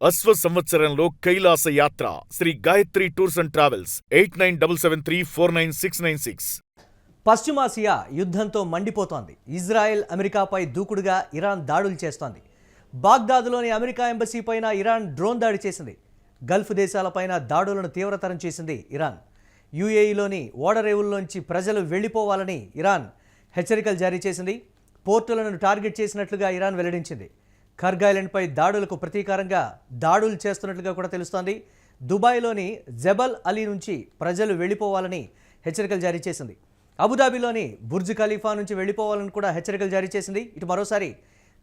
అశ్వ సంవత్సరంలో కైలాస యాత్ర Sri Gayatri Tours and Travels 8977349696. పశ్చిమాసియా యుద్ధంతో మండిపోతోంది. ఇజ్రాయెల్ అమెరికాపై దూకుడుగా ఇరాన్ దాడులు చేస్తోంది. బాగ్దాద్లోని అమెరికా ఎంబసీ పైన ఇరాన్ డ్రోన్ దాడి చేసింది. గల్ఫ్ దేశాలపైన దాడులను తీవ్రతరం చేసింది ఇరాన్. యుఏఈలోని ఓడరేవుల్లోంచి ప్రజలు వెళ్లిపోవాలని ఇరాన్ హెచ్చరికలు జారీ చేసింది. పోర్టులను టార్గెట్ చేసినట్లుగా ఇరాన్ వెల్లడించింది. ఖర్గ్ ఐలాండ్పై దాడులకు ప్రతీకారంగా దాడులు చేస్తున్నట్లుగా కూడా తెలుస్తోంది. దుబాయ్లోని జబల్ అలీ నుంచి ప్రజలు వెళ్లిపోవాలని హెచ్చరికలు జారీ చేసింది. అబుదాబిలోని బుర్జ్ ఖలీఫా నుంచి వెళ్లిపోవాలని కూడా హెచ్చరికలు జారీ చేసింది. ఇటు మరోసారి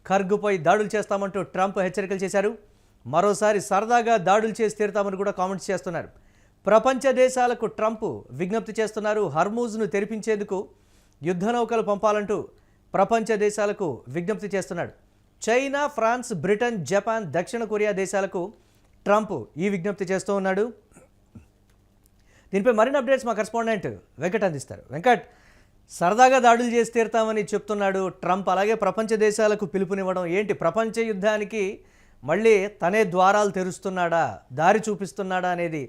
ఖర్గ్పై దాడులు చేస్తామంటూ ట్రంప్ హెచ్చరికలు చేశారు. మరోసారి సరదాగా దాడులు చేసి తీరుతామని కూడా కామెంట్స్ చేస్తున్నారు. ప్రపంచ దేశాలకు ట్రంప్ విజ్ఞప్తి చేస్తున్నారు. హర్మూజ్ను తెరిపించేందుకు యుద్ధ నౌకలు పంపాలంటూ ప్రపంచ దేశాలకు విజ్ఞప్తి చేస్తున్నాడు. చైనా, ఫ్రాన్స్, బ్రిటన్, జపాన్, దక్షిణ కొరియా దేశాలకు ట్రంప్ ఈ విజ్ఞప్తి చేస్తూ ఉన్నాడు. దీనిపై మరిన్ని అప్డేట్స్ మా కరెస్పాండెంట్ వెంకట్ అందిస్తారు. వెంకట్, సరదాగా దాడులు చేసి తీరుతామని చెప్తున్నాడు ట్రంప్, అలాగే ప్రపంచ దేశాలకు పిలుపునివ్వడం ఏంటి? ప్రపంచ యుద్ధానికి మళ్ళీ తనే ద్వారాలు తెరుస్తున్నాడా, దారి చూపిస్తున్నాడా అనేది.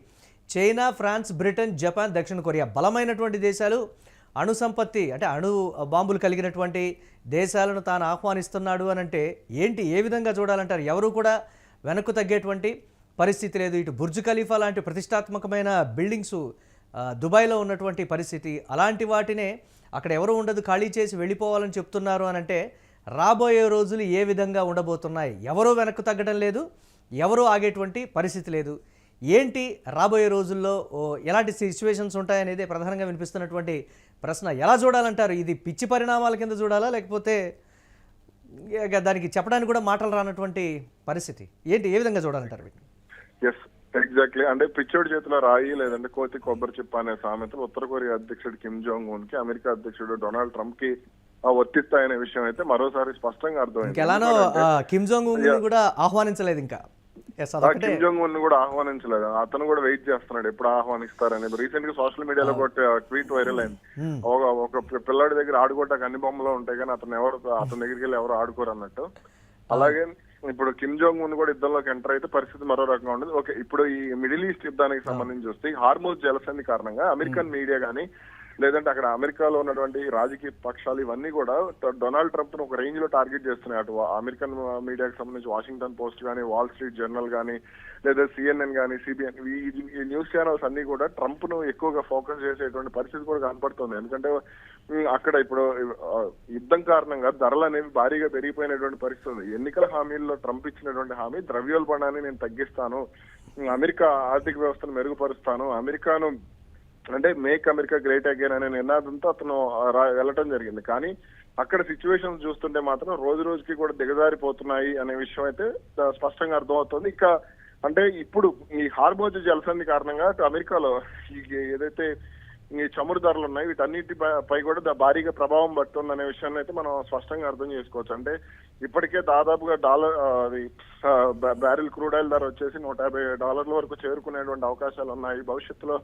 చైనా, ఫ్రాన్స్, బ్రిటన్, జపాన్, దక్షిణ కొరియా బలమైనటువంటి దేశాలు, అణు సంపత్తి అంటే అణు బాంబులు కలిగినటువంటి దేశాలను తాను ఆహ్వానిస్తున్నాడు అని అంటే ఏంటి, ఏ విధంగా చూడాలంటారు? ఎవరు కూడా వెనక్కు తగ్గేటువంటి పరిస్థితి లేదు. ఇటు బుర్జ్ ఖలీఫా లాంటి ప్రతిష్టాత్మకమైన బిల్డింగ్స్ దుబాయ్లో ఉన్నటువంటి పరిస్థితి, అలాంటి వాటినే అక్కడ ఎవరు ఉండదు, ఖాళీ చేసి వెళ్ళిపోవాలని చెప్తున్నారు అని అంటే రాబోయే రోజులు ఏ విధంగా ఉండబోతున్నాయి? ఎవరూ వెనక్కు తగ్గడం లేదు, ఎవరూ ఆగేటువంటి పరిస్థితి లేదు. ఏంటి రాబోయే రోజుల్లో ఎలాంటి సిచ్యువేషన్స్ ఉంటాయనేది ప్రధానంగా వినిపిస్తున్నటువంటి ప్రశ్న. ఎలా చూడాలంటారు? ఇది పిచ్చి పరిణామాల కింద చూడాలా, లేకపోతే దానికి చెప్పడానికి కూడా మాటలు రానటువంటి పరిస్థితి ఏంటి, ఏ విధంగా చూడాలంటారు? Yes, exactly. అంటే పిచ్చోడి చేతిలో రాయి లేదంటే కోతి కొబ్బరి చిప్ప అనే సామెతలు ఉత్తర కొరియా అధ్యక్షుడు కిమ్ జోంగ్ ఉన్ కి అమెరికా అధ్యక్షుడు డొనాల్డ్ ట్రంప్ కి వర్తిస్తాయనే విషయం అయితే మరోసారి స్పష్టంగా అర్థమైంది. ఎలానో కిమ్ జోంగ్ ఉన్ కూడా ఆహ్వానించలేదు, ఇంకా కిమ్ జోంగ్ ఉన్ కూడా ఆహ్వానించలేదు. అతను కూడా వెయిట్ చేస్తున్నాడు ఎప్పుడు ఆహ్వానిస్తారనేది. రీసెంట్ గా సోషల్ మీడియాలో ఒక ట్వీట్ వైరల్ అయింది. ఒక పిల్లాడి దగ్గర ఆడుకోవటానికి అన్ని బొమ్మలు ఉంటాయి కానీ అతని దగ్గరికి వెళ్ళి ఎవరు ఆడుకోరు అన్నట్టు. అలాగే ఇప్పుడు కిమ్ జోంగ్ ఉన్ కూడా యుద్ధంలోకి ఎంటర్ అయితే పరిస్థితి మరో రకంగా ఉండదు. ఓకే, ఇప్పుడు ఈ మిడిల్ ఈస్ట్ యుద్ధానికి సంబంధించి చూస్తే హార్మోజ్ జలసంధి కారణంగా అమెరికన్ మీడియా గానీ లేదంటే అక్కడ అమెరికాలో ఉన్నటువంటి రాజకీయ పక్షాలు ఇవన్నీ కూడా డొనాల్డ్ ట్రంప్ ను ఒక రేంజ్ లో టార్గెట్ చేస్తున్నాయి. అటు అమెరికన్ మీడియాకి సంబంధించి వాషింగ్టన్ పోస్ట్ కానీ, వాల్ స్ట్రీట్ జర్నల్ కానీ, లేదా సిఎన్ఎన్ కానీ, సిబిఎన్, ఈ న్యూస్ ఛానల్స్ అన్ని కూడా ట్రంప్ ను ఎక్కువగా ఫోకస్ చేసేటువంటి పరిస్థితి కూడా కనపడుతుంది. ఎందుకంటే అక్కడ ఇప్పుడు యుద్ధం కారణంగా ధరలు అనేవి భారీగా పెరిగిపోయినటువంటి పరిస్థితి ఉంది. ఎన్నికల హామీల్లో ట్రంప్ ఇచ్చినటువంటి హామీ ద్రవ్యోల్బణాన్ని నేను తగ్గిస్తాను, అమెరికా ఆర్థిక వ్యవస్థను మెరుగుపరుస్తాను, అమెరికాను అంటే మేక్ అమెరికా గ్రేట్ అగైన్ అనే నినాదంతో అతను వెళ్ళటం జరిగింది. కానీ అక్కడ సిచ్యువేషన్స్ చూస్తుంటే మాత్రం రోజు రోజుకి కూడా దిగజారిపోతున్నాయి అనే విషయం అయితే స్పష్టంగా అర్థమవుతుంది. ఇంకా అంటే ఇప్పుడు ఈ హార్మోజ్ జలసంధి కారణంగా అమెరికాలో ఏదైతే ఈ చమురు ధరలు ఉన్నాయి వీటన్నిటిపై కూడా భారీగా ప్రభావం పడుతుంది అనే విషయాన్ని అయితే మనం స్పష్టంగా అర్థం చేసుకోవచ్చు. అంటే ఇప్పటికే దాదాపుగా బ్యారెల్ క్రూడ్ ఆయిల్ ధర వచ్చేసి $150 వరకు చేరుకునేటువంటి అవకాశాలు ఉన్నాయి. భవిష్యత్తులో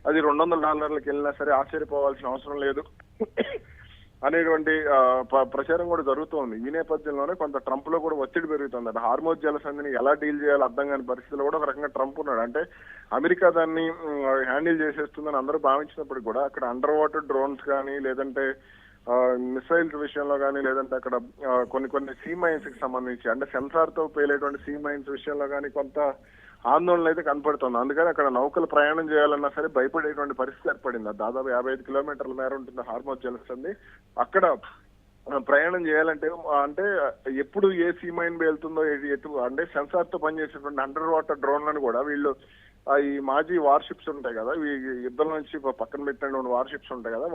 అది $200 వెళ్ళినా సరే ఆశ్చర్యపోవాల్సిన అవసరం లేదు అనేటువంటి ప్రచారం కూడా జరుగుతోంది. ఈ నేపథ్యంలోనే కొంత ట్రంప్ లో కూడా ఒత్తిడి పెరుగుతుంది. అంటే హార్మోజ్ జలసంధిని ఎలా డీల్ చేయాలో అర్థం కాని పరిస్థితిలో కూడా ఒక రకంగా ట్రంప్ ఉన్నాడు. అంటే అమెరికా దాన్ని హ్యాండిల్ చేసేస్తుందని అందరూ భావించినప్పుడు కూడా అక్కడ అండర్ వాటర్ డ్రోన్స్ కానీ లేదంటే మిసైల్స్ విషయంలో కానీ లేదంటే అక్కడ కొన్ని సీ మైన్స్ కి సంబంధించి అంటే సెన్సార్ తో పేలేటువంటి సీ మైన్స్ విషయంలో కానీ కొంత ఆందోళన అయితే కనపడుతుంది. అందుకని అక్కడ నౌకలు ప్రయాణం చేయాలన్నా సరే భయపడేటువంటి పరిస్థితి ఏర్పడింది. దాదాపు 55 కిలోమీటర్ల మేర ఉంటుంది హార్మోజ్ జలసంధి. అక్కడ ప్రయాణం చేయాలంటే అంటే ఎప్పుడు ఏ సీ మైన్ వెళ్తుందో అంటే సెన్సార్ తో పనిచేసేటువంటి అండర్ వాటర్ డ్రోన్లను కూడా వీళ్ళు ఈ మాజీ వార్షిప్స్ ఉంటాయి కదా, ఈ యుద్ధం నుంచి పక్కన పెట్టినటువంటి వార్షిప్స్ ఉంటాయి కదా,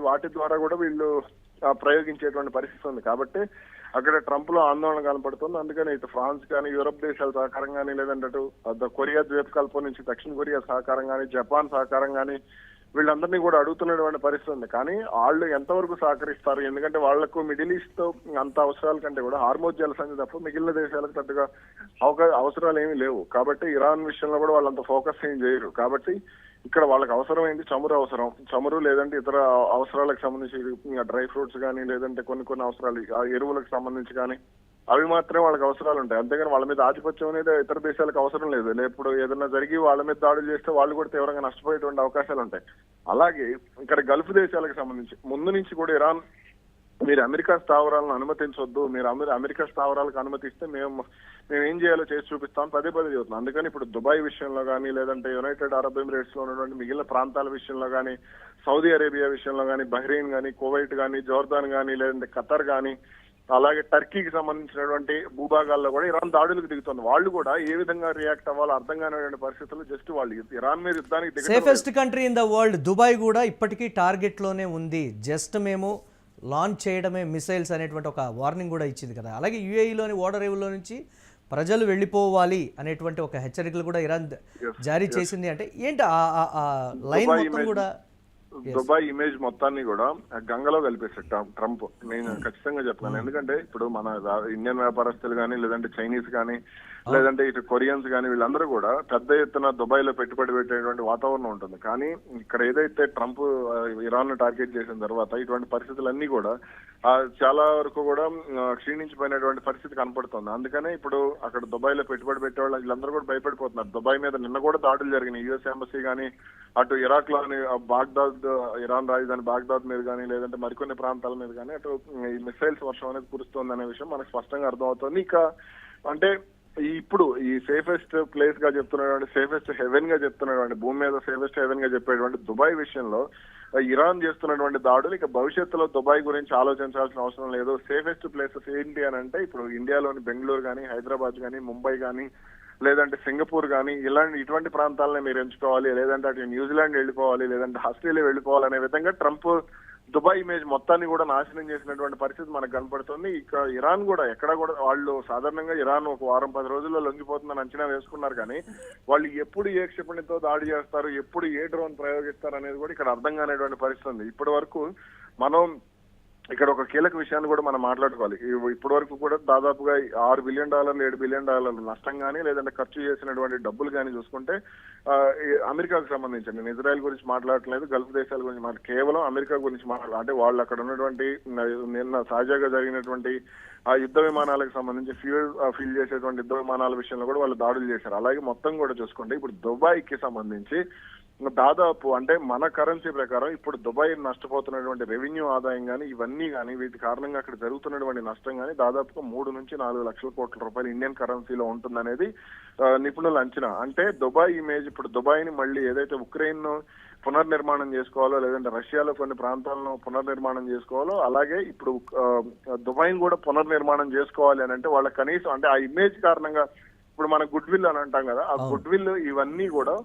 వాటి ద్వారా కూడా వీళ్ళు ప్రయోగించేటువంటి పరిస్థితి ఉంది. కాబట్టి అక్కడ ట్రంప్ లో ఆందోళన కనపడుతుంది. అందుకని ఇటు ఫ్రాన్స్ కానీ, యూరప్ దేశాల సహకారం కానీ, లేదంటే అటు కొరియా ద్వీపకల్పం నుంచి దక్షిణ కొరియా సహకారం కానీ, జపాన్ సహకారం కానీ వీళ్ళందరినీ కూడా అడుగుతున్నటువంటి పరిస్థితి ఉంది. కానీ వాళ్ళు ఎంతవరకు సహకరిస్తారు? ఎందుకంటే వాళ్లకు మిడిల్ ఈస్ట్ తో అంత అవసరాల కంటే కూడా హార్మోజ్ జలసంధి తప్ప మిగిలిన దేశాలకు పెద్దగా అవసరాలు ఏమీ లేవు. కాబట్టి ఇరాన్ విషయంలో కూడా వాళ్ళంత ఫోకస్ ఏం చేయరు. కాబట్టి ఇక్కడ వాళ్ళకి అవసరమైంది చమురు లేదంటే ఇతర అవసరాలకు సంబంధించి డ్రై ఫ్రూట్స్ కానీ లేదంటే కొన్ని అవసరాలు ఎరువులకు సంబంధించి కానీ అవి మాత్రమే వాళ్ళకి అవసరాలు ఉంటాయి. అంతేగాని వాళ్ళ మీద ఆధిపత్యం అనేది ఇతర దేశాలకు అవసరం లేదు. ఇప్పుడు ఏదైనా జరిగి వాళ్ళ మీద దాడులు చేస్తే వాళ్ళు కూడా తీవ్రంగా నష్టపోయేటువంటి అవకాశాలు ఉంటాయి. అలాగే ఇక్కడ గల్ఫ్ దేశాలకు సంబంధించి ముందు నుంచి కూడా ఇరాన్ మీరు అమెరికా స్థావరాలను అనుమతించొద్దు, మీరు అమెరికా స్థావరాలకు అనుమతిస్తే మేము ఏం చేయాలో చేసి చూపిస్తామని పదే చెబుతున్నాం. అందుకని ఇప్పుడు దుబాయ్ విషయంలో కానీ, లేదంటే యునైటెడ్ అరబ్ ఎమిరేట్స్ లో ఉన్నటువంటి మిగిలిన ప్రాంతాల విషయంలో కానీ, సౌదీ అరేబియా విషయంలో కానీ, బహ్రెయిన్ కానీ, కువైట్ కానీ, జోర్దాన్ కానీ, లేదంటే ఖతర్ కానీ, అలాగే టర్కీకి సంబంధించినటువంటి భూభాగాల్లో కూడా ఇరాన్ దాడులకు దిగుతుంది. వాళ్ళు కూడా ఏ విధంగా రియాక్ట్ అవ్వాలో అర్థం కానిటువంటి పరిస్థితులు జస్ట్ వాళ్ళు ఇరాన్ మీద యుద్ధానికి దిగడం. Safest country in the world Dubai కూడా ఇప్పటికీ టార్గెట్లోనే ఉంది. జస్ట్ మేము లాంచ్ చేయడమే మిసైల్స్ అనేటువంటి ఒక వార్నింగ్ కూడా ఇచ్చింది కదా. అలాగే యుఏఈలోని ఓడరేవుల్లో నుంచి ప్రజలు వెళ్ళిపోవాలి అనేటువంటి ఒక హెచ్చరికలు కూడా ఇరాన్ జారీ చేసింది. అంటే ఏంటి ఆ లైన్ మొత్తం కూడా దుబాయ్ ఇమేజ్ మొత్తాన్ని కూడా గంగలో కలిపేశారు ట్రంప్. నేను ఖచ్చితంగా చెప్తాను. ఎందుకంటే ఇప్పుడు మన ఇండియన్ వ్యాపారస్తులు కానీ, లేదంటే చైనీస్ కానీ, లేదంటే ఇటు కొరియన్స్ కానీ, వీళ్ళందరూ కూడా పెద్ద ఎత్తున దుబాయ్ లో పెట్టుబడి పెట్టేటువంటి వాతావరణం ఉంటుంది. కానీ ఇక్కడ ఏదైతే ట్రంప్ ఇరాన్ ను టార్గెట్ చేసిన తర్వాత ఇటువంటి పరిస్థితులన్నీ కూడా చాలా వరకు కూడా క్షీణించిపోయినటువంటి పరిస్థితి కనపడుతుంది. అందుకనే ఇప్పుడు అక్కడ దుబాయ్ లో పెట్టుబడి పెట్టే వాళ్ళు వీళ్ళందరూ కూడా భయపడిపోతున్నారు. దుబాయ్ మీద నిన్న కూడా దాడులు జరిగినాయి. యుఎస్ ఎంబసీ కానీ, అటు ఇరాక్ లోని బాగ్దాద్, ఇరాన్ రాజధాని బాగ్దాద్ మీద కానీ, లేదంటే మరికొన్ని ప్రాంతాల మీద కానీ అటు ఈ మిసైల్స్ వర్షం అనేది కురుస్తుంది అనే విషయం మనకు స్పష్టంగా అర్థమవుతుంది. ఇక అంటే ఇప్పుడు ఈ సేఫెస్ట్ ప్లేస్ గా చెప్తున్నటువంటి, సేఫెస్ట్ హెవెన్ గా చెప్తున్నటువంటి, భూమి మీద సేఫెస్ట్ హెవెన్ గా చెప్పేటువంటి దుబాయ్ విషయంలో ఇరాన్ చేస్తున్నటువంటి దాడులు ఇక భవిష్యత్తులో దుబాయ్ గురించి ఆలోచించాల్సిన అవసరం లేదు. సేఫెస్ట్ ప్లేసెస్ ఏంటి అని అంటే ఇప్పుడు ఇండియాలోని బెంగళూరు కానీ, హైదరాబాద్ కానీ, ముంబై కానీ, లేదంటే సింగపూర్ కానీ ఇటువంటి ప్రాంతాలనే మీరు ఎంచుకోవాలి, లేదంటే అటు న్యూజిలాండ్ వెళ్ళిపోవాలి, లేదంటే ఆస్ట్రేలియా వెళ్ళిపోవాలి అనే విధంగా ట్రంప్ దుబాయ్ ఇమేజ్ మొత్తాన్ని కూడా నాశనం చేసినటువంటి పరిస్థితి మనకు కనపడుతుంది. ఇక ఇరాన్ కూడా ఎక్కడ కూడా వాళ్ళు సాధారణంగా ఇరాన్ ఒక వారం 10 రోజుల్లో లొంగిపోతుందని అంచనా వేసుకున్నారు. కానీ వాళ్ళు ఎప్పుడు ఏ క్షిపణితో దాడి చేస్తారు, ఎప్పుడు ఏ డ్రోన్ ప్రయోగిస్తారు అనేది కూడా ఇక్కడ అర్థం కానిటువంటి పరిస్థితి ఉంది. ఇప్పటి వరకు మనం ఇక్కడ ఒక కీలక విషయాన్ని కూడా మనం మాట్లాడుకోవాలి. ఇప్పటి వరకు కూడా దాదాపుగా $6 బిలియన్ $7 బిలియన్ నష్టం కానీ, లేదంటే ఖర్చు చేసినటువంటి డబ్బులు కానీ చూసుకుంటే అమెరికాకు సంబంధించి, నేను ఇజ్రాయెల్ గురించి మాట్లాడట్లేదు, గల్ఫ్ దేశాల గురించి కేవలం అమెరికా గురించి అంటే వాళ్ళు అక్కడ ఉన్నటువంటి నిన్న తాజాగా జరిగినటువంటి ఆ యుద్ధ విమానాలకు సంబంధించి ఫ్యూయల్ ఫిల్ చేసేటువంటి యుద్ధ విమానాల విషయంలో కూడా వాళ్ళు దాడులు చేశారు. అలాగే మొత్తం కూడా చూసుకుంటే ఇప్పుడు దుబాయ్కి సంబంధించి దాదాపు అంటే మన కరెన్సీ ప్రకారం ఇప్పుడు దుబాయ్ నష్టపోతున్నటువంటి రెవెన్యూ ఆదాయం కానీ, ఇవన్నీ కానీ, వీటి కారణంగా అక్కడ జరుగుతున్నటువంటి నష్టం కానీ దాదాపుగా 3 నుంచి 4 లక్షల కోట్ల రూపాయలు ఇండియన్ కరెన్సీలో ఉంటుందనేది నిపుణుల అంచనా. అంటే దుబాయ్ ఇమేజ్ ఇప్పుడు దుబాయ్ ని మళ్ళీ ఏదైతే ఉక్రెయిన్ ను పునర్నిర్మాణం చేసుకోవాలో, లేదంటే రష్యాలో కొన్ని ప్రాంతాలను పునర్నిర్మాణం చేసుకోవాలో, అలాగే ఇప్పుడు దుబాయ్ ని కూడా పునర్నిర్మాణం చేసుకోవాలి అని అంటే వాళ్ళ కనీసం అంటే ఆ ఇమేజ్ కారణంగా ఇప్పుడు మన గుడ్ విల్ అని అంటాం కదా, ఆ గుడ్ విల్ ఇవన్నీ కూడా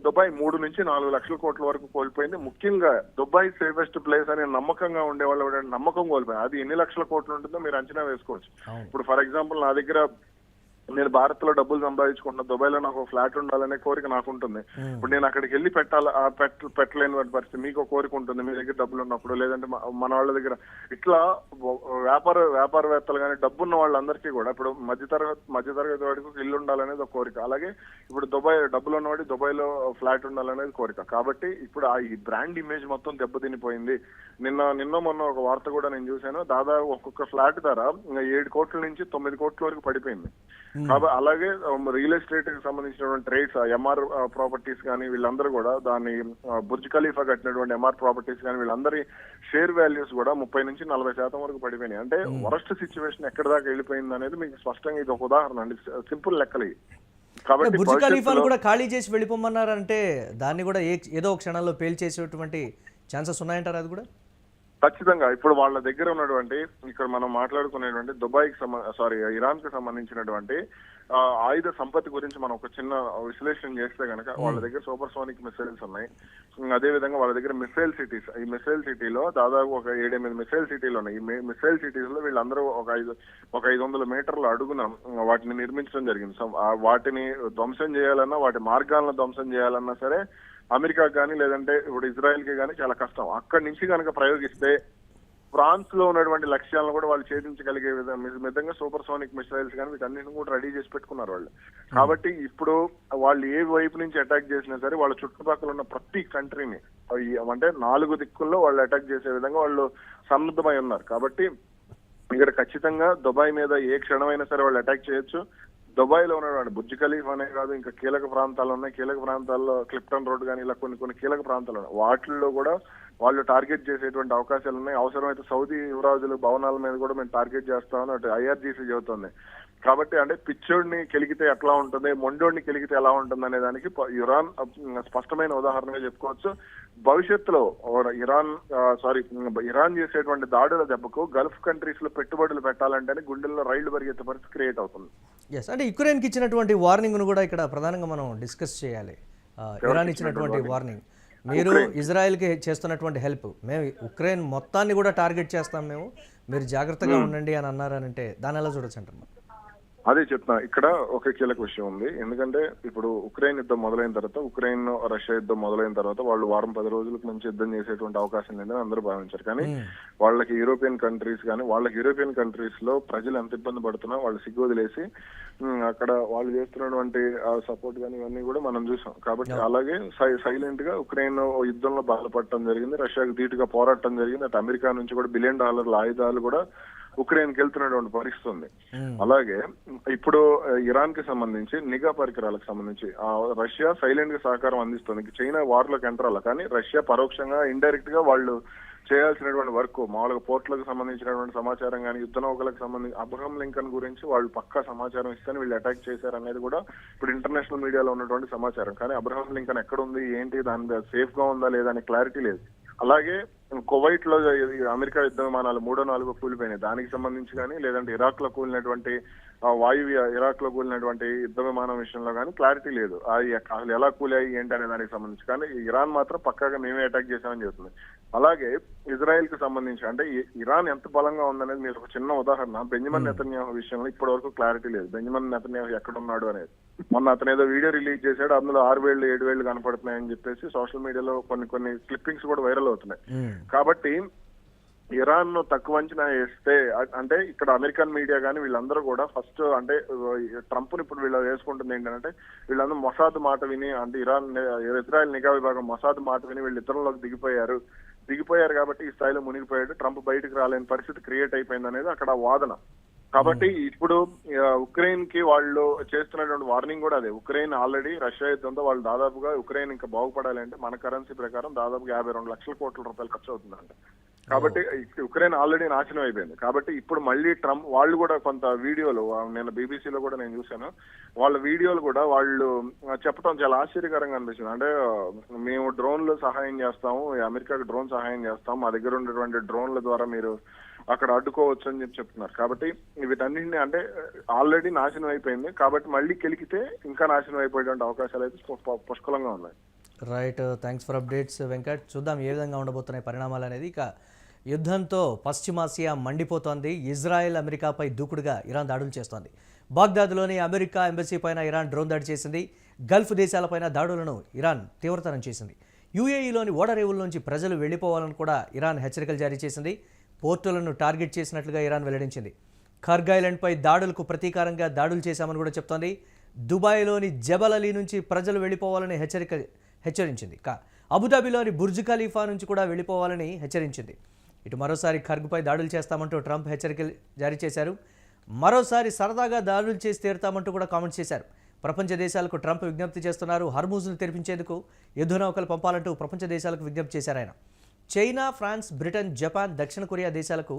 దుబాయ్ 3 నుంచి 4 లక్షల కోట్ల వరకు కోల్పోయింది. ముఖ్యంగా దుబాయ్ సేఫెస్ట్ ప్లేస్ అనే నమ్మకంగా ఉండేవాళ్ళు నమ్మకం కోల్పోయింది. అది ఎన్ని లక్షల కోట్లు ఉంటుందో మీరు అంచనా వేసుకోవచ్చు. ఇప్పుడు ఫర్ ఎగ్జాంపుల్ నా దగ్గర నేను భారత్ లో డబ్బులు సంపాదించుకుంటున్నా, దుబాయ్ లో నాకు ఫ్లాట్ ఉండాలనే కోరిక నాకు ఉంటుంది. ఇప్పుడు నేను అక్కడికి వెళ్ళి పెట్టలేని పరిస్థితి మీకు కోరిక ఉంటుంది మీ దగ్గర డబ్బులు ఉన్నప్పుడు, లేదంటే మన వాళ్ళ దగ్గర. ఇట్లా వ్యాపారవేత్తలు కానీ డబ్బున్న వాళ్ళందరికీ కూడా ఇప్పుడు మధ్యతరగతి వాడికి ఇల్లు ఉండాలనేది ఒక కోరిక. అలాగే ఇప్పుడు దుబాయ్ డబ్బులు ఉన్నవాడి దుబాయ్ లో ఫ్లాట్ ఉండాలనేది కోరిక. కాబట్టి ఇప్పుడు ఈ బ్రాండ్ ఇమేజ్ మొత్తం దెబ్బతినిపోయింది. నిన్న మొన్న ఒక వార్త కూడా నేను చూశాను, దాదాపు ఒక్కొక్క ఫ్లాట్ ధర 7 కోట్ల నుంచి 9 కోట్ల వరకు పడిపోయింది. కాబట్టి అలాగే రియల్ ఎస్టేట్ కి సంబంధించినటువంటి ట్రేడ్స్, ఎంఆర్ ప్రాపర్టీస్ కానీ, వీళ్ళందరూ కూడా దాన్ని బుర్జ్ ఖలీఫా కట్టినటువంటి ఎంఆర్ ప్రాపర్టీస్ కానీ, వీళ్ళందరి షేర్ వాల్యూస్ కూడా 30 నుంచి 40% వరకు పడిపోయినాయి. అంటే వరస్ట్ సిచ్యువేషన్ ఎక్కడి దాకా వెళ్ళిపోయింది అనేది మీకు స్పష్టంగా ఇది ఒక ఉదాహరణ అండి, సింపుల్ లెక్కలు. కాబట్టి బుర్జ్ ఖలీఫాను కూడా ఖాళీ చేసి వెళ్ళిపోమన్నారంటే దాన్ని కూడా ఏదో ఒక క్షణంలో పేల్చేసేటువంటి ఛాన్సెస్ ఉన్నాయంటారు. అది కూడా ఖచ్చితంగా ఇప్పుడు వాళ్ళ దగ్గర ఉన్నటువంటి ఇక్కడ మనం మాట్లాడుకునేటువంటి ఇరాన్ కి సంబంధించినటువంటి ఆయుధ సంపత్తి గురించి మనం ఒక చిన్న విశ్లేషణ చేస్తే కనుక వాళ్ళ దగ్గర సూపర్ సోనిక్ మిసైల్స్ ఉన్నాయి. అదే విధంగా వాళ్ళ దగ్గర మిసైల్ సిటీస్, ఈ మిసైల్ సిటీలో దాదాపు ఒక 7-8 మిసైల్ సిటీలు ఉన్నాయి. ఈ మిసైల్ సిటీస్ లో వీళ్ళందరూ ఒక 500 మీటర్ల అడుగున వాటిని నిర్మించడం జరిగింది. సో వాటిని ధ్వంసం చేయాలన్నా, వాటి మార్గాలను ధ్వంసం చేయాలన్నా సరే అమెరికా కానీ, లేదంటే ఇప్పుడు ఇజ్రాయెల్ కి కానీ చాలా కష్టం. అక్కడి నుంచి కనుక ప్రయోగిస్తే ఫ్రాన్స్ లో ఉన్నటువంటి లక్ష్యాలను కూడా వాళ్ళు ఛేదించగలిగే విధంగా సూపర్ సోనిక్ మిసైల్స్ కానీ వీటన్నిటిని కూడా రెడీ చేసి పెట్టుకున్నారు వాళ్ళు. కాబట్టి ఇప్పుడు వాళ్ళు ఏ వైపు నుంచి అటాక్ చేసినా సరే వాళ్ళ చుట్టుపక్కల ఉన్న ప్రతి కంట్రీని అంటే 4 దిక్కుల్లో వాళ్ళు అటాక్ చేసే విధంగా వాళ్ళు సన్నద్ధమై ఉన్నారు. కాబట్టి ఇక్కడ ఖచ్చితంగా దుబాయ్ మీద ఏ క్షణమైనా సరే వాళ్ళు అటాక్ చేయొచ్చు. దుబాయ్ లో ఉన్నటువంటి బుర్జ్ ఖలీఫా అనే కాదు, ఇంకా కీలక ప్రాంతాలు ఉన్నాయి. కీలక ప్రాంతాల్లో క్లిప్టన్ రోడ్ కానీ ఇలా కొన్ని కీలక ప్రాంతాలు ఉన్నాయి. వాటిల్లో కూడా వాళ్ళు టార్గెట్ చేసేటువంటి అవకాశాలు ఉన్నాయి. అవసరమైతే సౌదీ యువరాజులు భవనాల మీద కూడా మేము టార్గెట్ చేస్తామని అటు ఐఆర్జీసీ చెబుతోంది. కాబట్టి అంటే పిచ్చోడిని కెలిగితే ఎట్లా ఉంటుంది, మొండోడిని కెలిగితే ఎలా ఉంటుంది అనే దానికి ఇరాన్ స్పష్టమైన ఉదాహరణగా చెప్పుకోవచ్చు. భవిష్యత్తులో ఇరాన్ చేసేటువంటి దాడుల దెబ్బకు గల్ఫ్ కంట్రీస్ లో పెట్టుబడులు పెట్టాలంటేనే గుండెల్లో రైళ్లు పరిగెత్తే పరిస్థితి క్రియేట్ అవుతుంది. ఎస్, అంటే యుక్రెయిన్కి ఇచ్చినటువంటి వార్నింగ్ను కూడా ఇక్కడ ప్రధానంగా మనం డిస్కస్ చేయాలి. ఇరాన్ ఇచ్చినటువంటి వార్నింగ్, మీరు ఇజ్రాయెల్కి చేస్తున్నటువంటి హెల్ప్, మేము ఉక్రెయిన్ మొత్తాన్ని కూడా టార్గెట్ చేస్తాం, మీరు జాగ్రత్తగా ఉండండి అని అన్నారనంటే దాని ఎలా చూడొచ్చు అంటారు? అదే చెప్తున్నా, ఇక్కడ ఒక కీలక విషయం ఉంది. ఎందుకంటే ఇప్పుడు ఉక్రెయిన్ యుద్ధం మొదలైన తర్వాత, ఉక్రెయిన్ రష్యా యుద్ధం మొదలైన తర్వాత వాళ్ళు వారం 10 రోజులకు మంచి యుద్ధం చేసేటువంటి అవకాశం లేదని అందరూ భావించారు. కానీ వాళ్ళకి యూరోపియన్ కంట్రీస్ లో ప్రజలు ఎంత ఇబ్బంది పడుతున్నా వాళ్ళు సిగ్గు వదిలేసి అక్కడ వాళ్ళు చేస్తున్నటువంటి సపోర్ట్ కానీ ఇవన్నీ కూడా మనం చూసాం. కాబట్టి అలాగే సైలెంట్ గా ఉక్రెయిన్ యుద్ధంలో బాధపడటం జరిగింది, రష్యాకు ధీటుగా పోరాటం జరిగింది. అటు అమెరికా నుంచి కూడా $1 బిలియన్ ఆయుధాలు కూడా ఉక్రెయిన్కి వెళ్తున్నటువంటి పరిస్థితి ఉంది. అలాగే ఇప్పుడు ఇరాన్ కి సంబంధించి నిఘా పరికరాలకు సంబంధించి రష్యా సైలెంట్ గా సహకారం అందిస్తుంది. చైనా వార్ లోకి ఎంటర్ అవ్వాలి, కానీ రష్యా పరోక్షంగా ఇండైరెక్ట్ గా వాళ్ళు చేయాల్సినటువంటి వర్క్, మామూలుగా పోర్టులకు సంబంధించినటువంటి సమాచారం కానీ, యుద్ధ నౌకలకు సంబంధించి అబ్రహం లింకన్ గురించి వాళ్ళు పక్కా సమాచారం ఇస్తేనే వీళ్ళు అటాక్ చేశారు అనేది కూడా ఇప్పుడు ఇంటర్నేషనల్ మీడియాలో ఉన్నటువంటి సమాచారం. కానీ అబ్రహం లింకన్ ఎక్కడ ఉంది, ఏంటి, దాని సేఫ్ గా ఉందా లేదా అనే క్లారిటీ లేదు. అలాగే కువైట్ లో అమెరికా యుద్ధ విమానాలు 3, 4 కూలిపోయినాయి. దానికి సంబంధించి కానీ, లేదంటే ఇరాక్ లో కూలినటువంటి ఇరాక్ లో కూలినటువంటి యుద్ధ విమానం విషయంలో కానీ క్లారిటీ లేదు. అసలు ఎలా కూలాయి ఏంటి అనే దానికి సంబంధించి. కానీ ఇరాన్ మాత్రం పక్కాగా మేమే అటాక్ చేశామని చెప్తుంది. అలాగే ఇజ్రాయెల్ కి సంబంధించి అంటే ఇరాన్ ఎంత బలంగా ఉందనేది మీరు ఒక చిన్న ఉదాహరణ, బెంజమిన్ నెతన్యాహు విషయంలో ఇప్పటి వరకు క్లారిటీ లేదు. బెంజమిన్ నెతన్యాహు ఎక్కడున్నాడు అనేది. మొన్న అతను ఏదో వీడియో రిలీజ్ చేశాడు, అందులో 6 వేళ్ళు 7 వేళ్ళు కనపడుతున్నాయని చెప్పేసి సోషల్ మీడియాలో కొన్ని క్లిప్పింగ్స్ కూడా వైరల్ అవుతున్నాయి. కాబట్టి ఇరాన్ ను తక్కువ అంచనా వేస్తే, అంటే ఇక్కడ అమెరికన్ మీడియా కానీ వీళ్ళందరూ కూడా ఫస్ట్ అంటే ట్రంప్ ను ఇప్పుడు వీళ్ళు వేసుకుంటుంది ఏంటంటే, వీళ్ళందరూ మొసాద్ మాట విని, అంటే ఇజ్రాయెల్ నిఘా విభాగం మొసాద్ మాట విని వీళ్ళు ఇతరుల్లోకి దిగిపోయారు కాబట్టి ఈ స్థాయిలో మునిగిపోయాడు, ట్రంప్ బయటకు రాలేని పరిస్థితి క్రియేట్ అయిపోయింది అనేది అక్కడ వాదన. కాబట్టి ఇప్పుడు ఉక్రెయిన్ కి వాళ్ళు చేస్తున్నటువంటి వార్నింగ్ కూడా అదే. ఉక్రెయిన్ ఆల్రెడీ రష్యా యుద్ధంతో వాళ్ళు దాదాపుగా ఉక్రెయిన్ ఇంకా బాగుపడాలి అంటే మన కరెన్సీ ప్రకారం దాదాపుగా 52 లక్షల కోట్ల రూపాయలు ఖర్చు అవుతుందంట. కాబట్టి ఉక్రెయిన్ ఆల్రెడీ నాశనం అయిపోయింది. కాబట్టి ఇప్పుడు మళ్ళీ ట్రంప్ వాళ్ళు కూడా కొంత వీడియోలు, నేను బీబీసీలో కూడా నేను చూశాను, వాళ్ళ వీడియోలు కూడా వాళ్ళు చెప్పడం చాలా ఆశ్చర్యకరంగా అనిపిస్తుంది. అంటే మేము డ్రోన్లు సహాయం చేస్తాము, అమెరికాకి డ్రోన్ సహాయం చేస్తాము, మా దగ్గర ఉన్నటువంటి డ్రోన్ల ద్వారా మీరు అక్కడ అడ్డుకోవచ్చు అని చెప్తున్నారు. కాబట్టి వీటన్నింటినీ అంటే ఆల్రెడీ నాశనం అయిపోయింది, కాబట్టి మళ్ళీ కెలికితే ఇంకా నాశనం అయిపోయేటువంటి అవకాశాలు అయితే పుష్కలంగా ఉన్నాయి. Right, thanks for updates Venkat. చూద్దాం ఏ విధంగా ఉండబోతున్నాయి పరిణామాలు అనేది. ఇక యుద్ధంతో పశ్చిమాసియా మండిపోతోంది. ఇజ్రాయెల్ అమెరికాపై దూకుడుగా ఇరాన్ దాడులు చేస్తోంది. బాగ్దాద్లోని అమెరికా ఎంబసీ పైన ఇరాన్ డ్రోన్ దాడి చేసింది. గల్ఫ్ దేశాలపైన దాడులను ఇరాన్ తీవ్రతరం చేసింది. యూఏఈలోని ఓడరేవుల నుంచి ప్రజలు వెళ్లిపోవాలని కూడా ఇరాన్ హెచ్చరికలు జారీ చేసింది. పోర్టులను టార్గెట్ చేసినట్లుగా ఇరాన్ వెల్లడించింది. ఖర్గ్ ఐలాండ్పై దాడులకు ప్రతీకారంగా దాడులు చేశామని కూడా చెప్తోంది. దుబాయ్లోని జబల్ అలీ నుంచి ప్రజలు వెళ్లిపోవాలని హెచ్చరించింది. అబుదాబిలోని బుర్జ్ ఖలీఫా నుంచి కూడా వెళ్లిపోవాలని హెచ్చరించింది. ఇటు మరోసారి ఖర్గ్పై దాడులు చేస్తామంటూ ట్రంప్ హెచ్చరికలు జారీ చేశారు. మరోసారి సరదాగా దాడులు చేసి తీరుతామంటూ కూడా కామెంట్స్ చేశారు. ప్రపంచ దేశాలకు ట్రంప్ విజ్ఞప్తి చేస్తున్నారు. హర్మూజ్ను తెరిపించేందుకు యుద్ధ నౌకలు పంపాలంటూ ప్రపంచ దేశాలకు విజ్ఞప్తి చేశారు ఆయన. చైనా, ఫ్రాన్స్, బ్రిటన్, జపాన్, దక్షిణ కొరియా దేశాలకు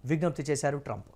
విజ్ఞప్తి చేశారు ట్రంప్.